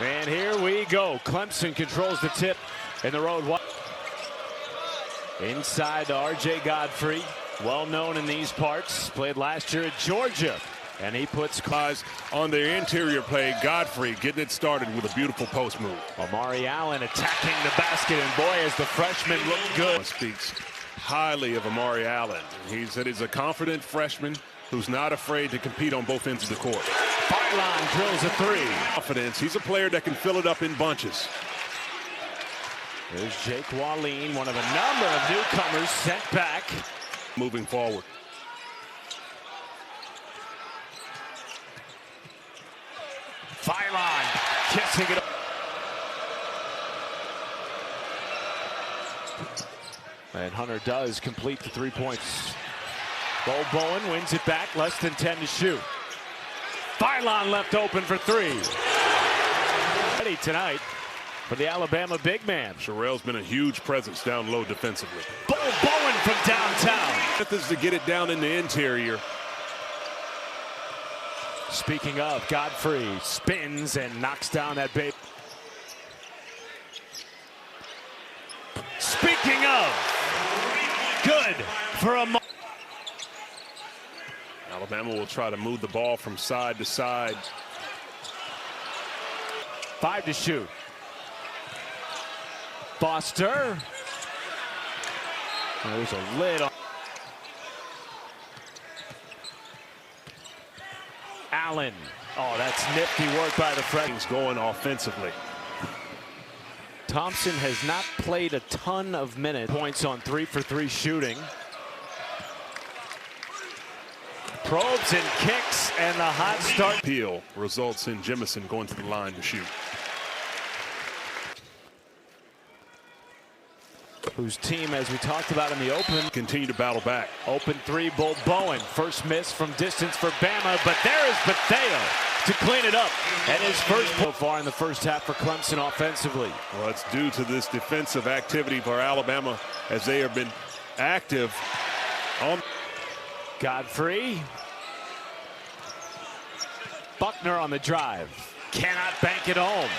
And here we go. Clemson controls the tip in the road. Inside to R.J. Godfrey, well known in these parts. Played last year at Georgia. And he puts eyes on their interior play. Godfrey getting it started with a beautiful post move. Amari Allen attacking the basket, and boy, as the freshman looked good. Speaks highly of Amari Allen. He said he's a confident freshman who's not afraid to compete on both ends of the court. Fylon drills a three. Confidence. He's a player that can fill it up in bunches. There's Jake Wallin, one of a number of newcomers sent back. Moving forward. Fylon kissing it. And Hunter does complete the 3 points. Bo Bowen wins it back, less than 10 to shoot. Fylon left open for three. Ready tonight for the Alabama big man. Sherrell's been a huge presence down low defensively. Bo Bowen from downtown. Methods to get it down in the interior. Speaking of, Godfrey spins and knocks down that bait. Speaking of, good for a moment. Alabama will try to move the ball from side to side. 5 to shoot. Foster. There's a lid on. Allen. Oh, that's nifty work by the freshman. Going offensively. Thompson has not played a ton of minutes. Points on 3 for 3 shooting. Probes and kicks, and the hot start. Peel results in Jemison going to the line to shoot. Whose team, as we talked about in the open, continue to battle back. Open three, Bo Bowen. First miss from distance for Bama, but there is Bethea to clean it up. And his first so far in the first half for Clemson offensively. Well, it's due to this defensive activity for Alabama as they have been active on. Godfrey. Buckner on the drive. Cannot bank it home.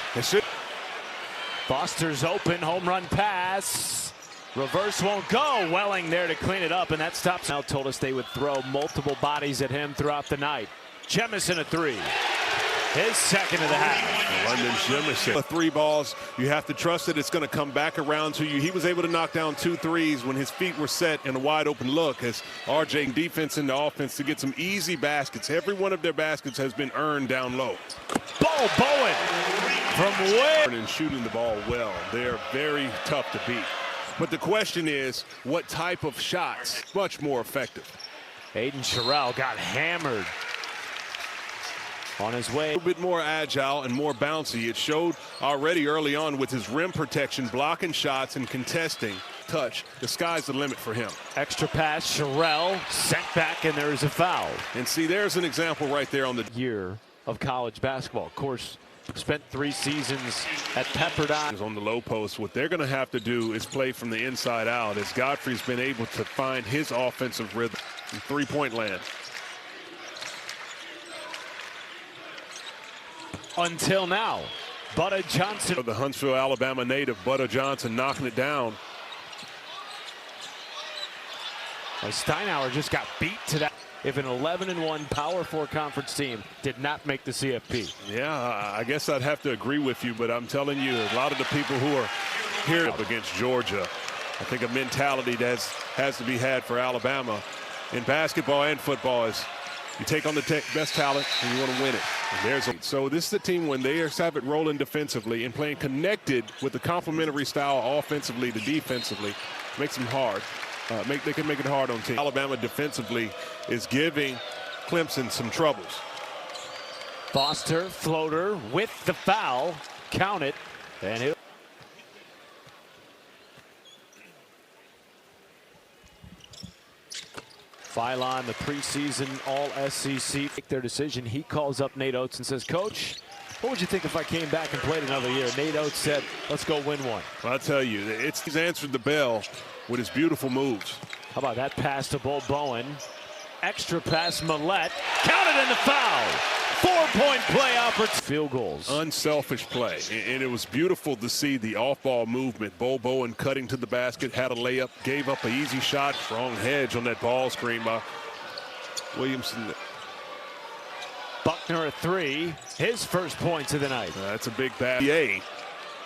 Foster's open, home run pass. Reverse won't go. Welling there to clean it up, and that stops. Now told us they would throw multiple bodies at him throughout the night. Jemison a three. His second of the half. London Jemison. The 3 balls, you have to trust that it's going to come back around to you. He was able to knock down 2 threes when his feet were set in a wide open look as RJ defense into offense to get some easy baskets. Every one of their baskets has been earned down low. Bo Bowen from where? And shooting the ball well. They're very tough to beat. But the question is, what type of shots much more effective? Aiden Sherrell got hammered on his way. A little bit more agile and more bouncy. It showed already early on with his rim protection, blocking shots and contesting. Touch, the sky's the limit for him. Extra pass, Sherrell sent back, and there's a foul. And see, there's an example right there on the year of college basketball. Of course, spent 3 seasons at Pepperdine. On the low post, what they're going to have to do is play from the inside out as Godfrey's been able to find his offensive rhythm in 3-point land. Until now, Butta Johnson. The Huntsville, Alabama native, Butta Johnson knocking it down. Well, Steinauer just got beat to that. If an 11-1 Power 4 conference team did not make the CFP. Yeah, I guess I'd have to agree with you, but I'm telling you, a lot of the people who are here up against Georgia, I think a mentality that has to be had for Alabama in basketball and football is you take on the best talent and you want to win it. So this is the team when they have it rolling defensively and playing connected with the complementary style offensively to defensively, makes them hard. They can make it hard on teams. Alabama defensively is giving Clemson some troubles. Foster, floater with the foul. Count it. And it. Fylon, the preseason All-SEC, make their decision. He calls up Nate Oates and says, Coach, what would you think if I came back and played another year? Nate Oates said, let's go win one. I'll tell you, he's answered the bell with his beautiful moves. How about that pass to Bo Bowen? Extra pass, Millette. Counted in the foul. 4-point play operation. field goals. Unselfish play, and it was beautiful to see the off-ball movement. Bo Bowen cutting to the basket, had a layup, gave up an easy shot. Strong hedge on that ball screen by Williamson. Buckner at 3, his first points of the night. That's a big bad.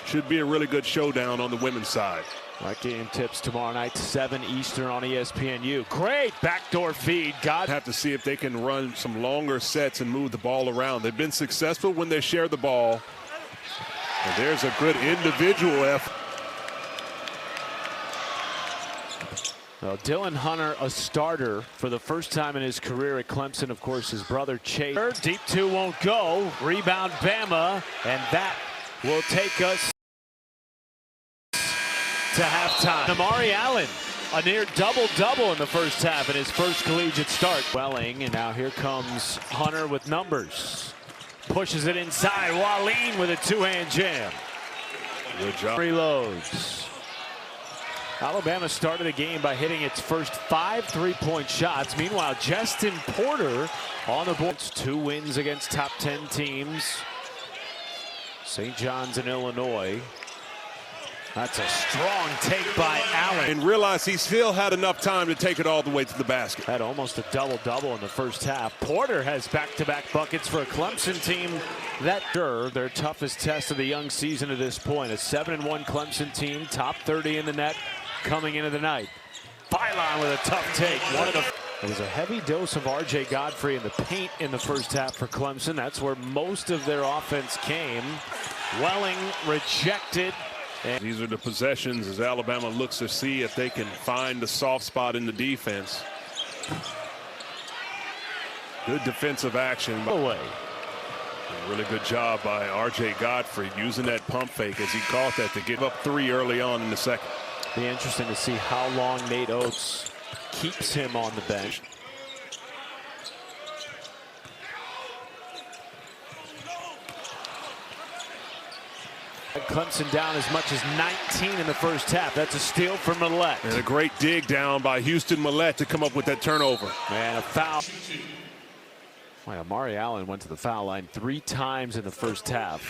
Should be a really good showdown on the women's side. That game tips tomorrow night, 7 Eastern on ESPNU. Great backdoor feed. Have to see if they can run some longer sets and move the ball around. They've been successful when they share the ball. And there's a good individual effort. Well, Dylan Hunter, a starter for the first time in his career at Clemson. Of course, his brother Chase. Deep 2 won't go. Rebound Bama, and that will take us to halftime. Amari Allen, a near double-double in the first half in his first collegiate start. Welling, and now here comes Hunter with numbers. Pushes it inside. Wallin with a two-hand jam. Good job. Reloads. Alabama started the game by hitting its first 5 3-point shots. Meanwhile, Justin Porter on the board. 2 wins against top 10 teams. St. John's in Illinois. That's a strong take by Allen. And realize he still had enough time to take it all the way to the basket. Had almost a double-double in the first half. Porter has back-to-back buckets for a Clemson team that their toughest test of the young season to this point. A 7-1 Clemson team, top 30 in the net coming into the night. Phylon with a tough take. It was a heavy dose of R.J. Godfrey in the paint in the first half for Clemson. That's where most of their offense came. Welling rejected. These are the possessions as Alabama looks to see if they can find the soft spot in the defense. Good defensive action. Away. Really good job by R.J. Godfrey using that pump fake as he caught that to give up 3 early on in the second. Be interesting to see how long Nate Oates keeps him on the bench. Clemson down as much as 19 in the first half. That's a steal from Millett. And a great dig down by Houston Millett to come up with that turnover. And a foul. Well, Amari Allen went to the foul line 3 times in the first half.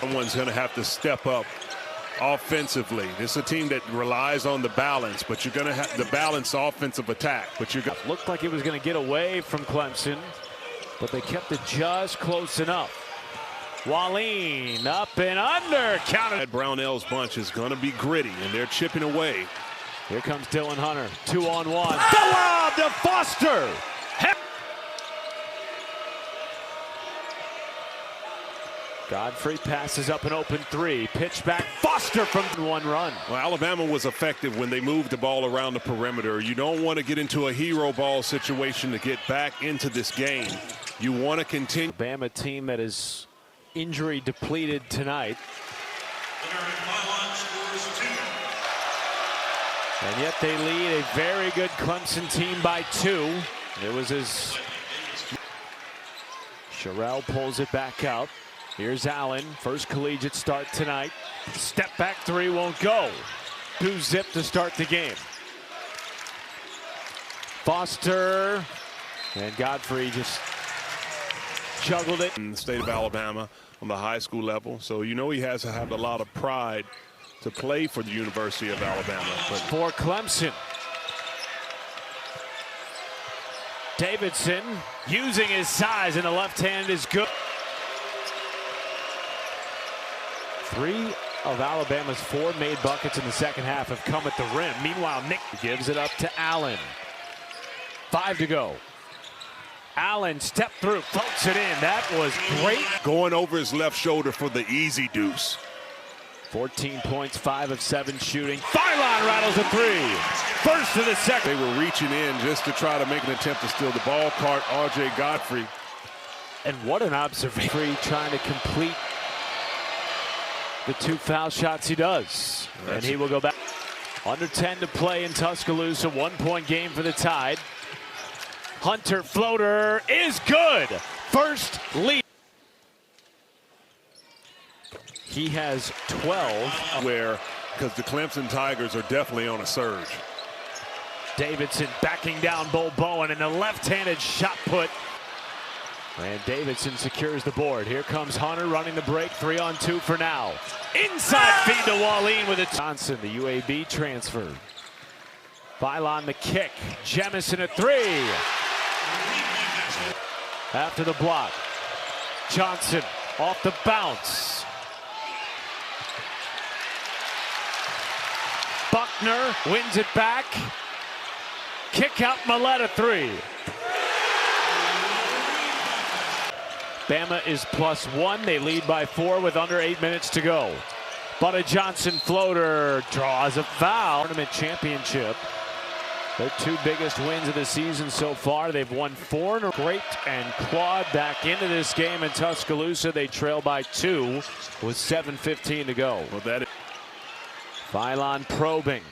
Someone's going to have to step up offensively. This is a team that relies on the balance, but you're going to have the balanced offensive attack. But you're looked like it was going to get away from Clemson, but they kept it just close enough. Wallin up and under. Counted. Brownell's bunch is going to be gritty, and they're chipping away. Here comes Dylan Hunter. 2-on-1. The lob to Foster. Godfrey passes up an open 3. Pitch back. Foster from 1 run. Well, Alabama was effective when they moved the ball around the perimeter. You don't want to get into a hero ball situation to get back into this game. You want to continue. Alabama team that is injury depleted tonight. And yet they lead a very good Clemson team by 2. It was as Sherrell pulls it back out. Here's Allen, first collegiate start tonight. Step back 3 won't go. 2-zip to start the game. Foster and Godfrey just juggled it. In the state of Alabama on the high school level, so you know he has to have a lot of pride to play for the University of Alabama. But for Clemson, Davidson using his size in the left hand is good. 3 of Alabama's 4 made buckets in the second half have come at the rim. Meanwhile, Nick gives it up to Allen. 5 to go. Allen step through, floats it in. That was great. Going over his left shoulder for the easy deuce. 14 points, 5 of 7 shooting. Phylon rattles a 3. First to the second. They were reaching in just to try to make an attempt to steal the ball. Cart R.J. Godfrey. And what an observation. Trying to complete the 2 foul shots he does. And he will go back. Under 10 to play in Tuscaloosa. 1-point game for the Tide. Hunter floater is good. First lead. He has 12. Because the Clemson Tigers are definitely on a surge. Davidson backing down Bo Bowen, and the left-handed shot put. And Davidson secures the board. Here comes Hunter running the break. 3-on-2 for now. Inside feed to Wallin with it. Johnson, the UAB transfer. Phylon the kick. Jemison at 3. After the block. Johnson off the bounce. Buckner wins it back. Kick out Millette 3. Bama is +1. They lead by 4 with under 8 minutes to go. But a Johnson floater draws a foul. Tournament championship. Their 2 biggest wins of the season so far. They've won 4 in a row. Great and clawed back into this game in Tuscaloosa. They trail by 2 with 7:15 to go. Well, that is Phylon probing.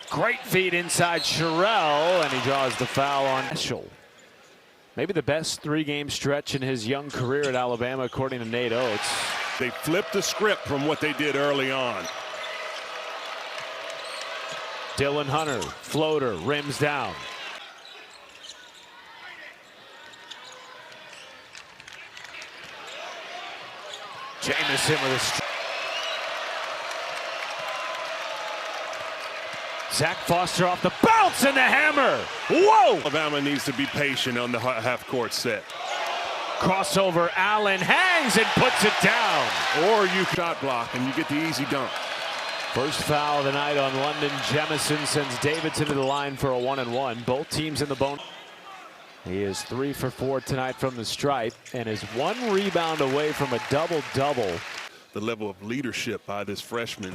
Great feed inside Sherrill, and he draws the foul on Mitchell. Maybe the best 3-game stretch in his young career at Alabama, according to Nate Oates. They flipped the script from what they did early on. Dylan Hunter, floater, rims down. Jamison with a strike. Zach Foster off the bounce and the hammer. Whoa! Alabama needs to be patient on the half-court set. Crossover, Allen hangs and puts it down. Or you shot block and you get the easy dunk. First foul of the night on London. Jemison sends Davidson to the line for a 1-and-1. Both teams in the bone. He is 3 for 4 tonight from the stripe and is 1 rebound away from a double-double. The level of leadership by this freshman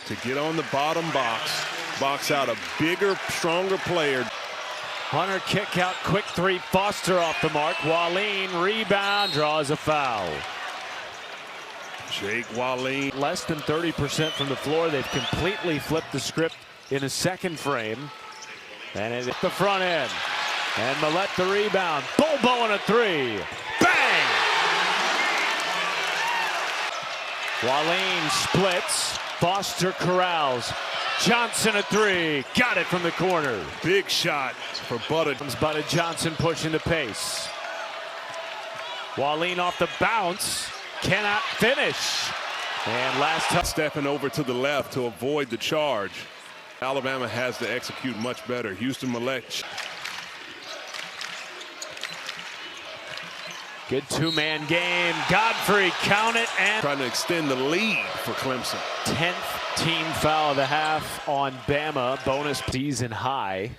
to get on the bottom box out a bigger, stronger player. Hunter kick out, quick 3, Foster off the mark. Wallin rebound, draws a foul. Jake Wallin. Less than 30% from the floor. They've completely flipped the script in a second frame. And it's the front end. And Millette the rebound. Bowen a 3. Bang! Wallin splits. Foster corrals. Johnson a 3. Got it from the corner. Big shot for Butted. Butted Johnson pushing the pace. Wallin off the bounce. Cannot finish. And last time. Stepping over to the left to avoid the charge. Alabama has to execute much better. Houston Millette. Good 2-man game. Godfrey count it and trying to extend the lead for Clemson. 10th team foul of the half on Bama. Bonus season high.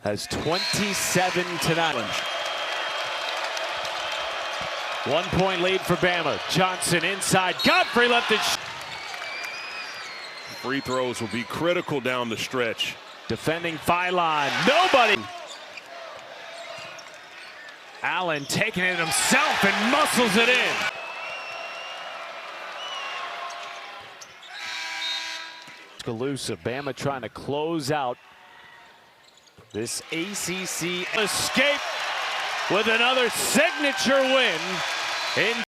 Has 27 tonight. 1-point lead for Bama. Johnson inside. Godfrey left it. Free throws will be critical down the stretch. Defending Phylon. Nobody. Allen taking it himself and muscles it in. Tuscaloosa, Bama trying to close out this ACC escape with another signature win in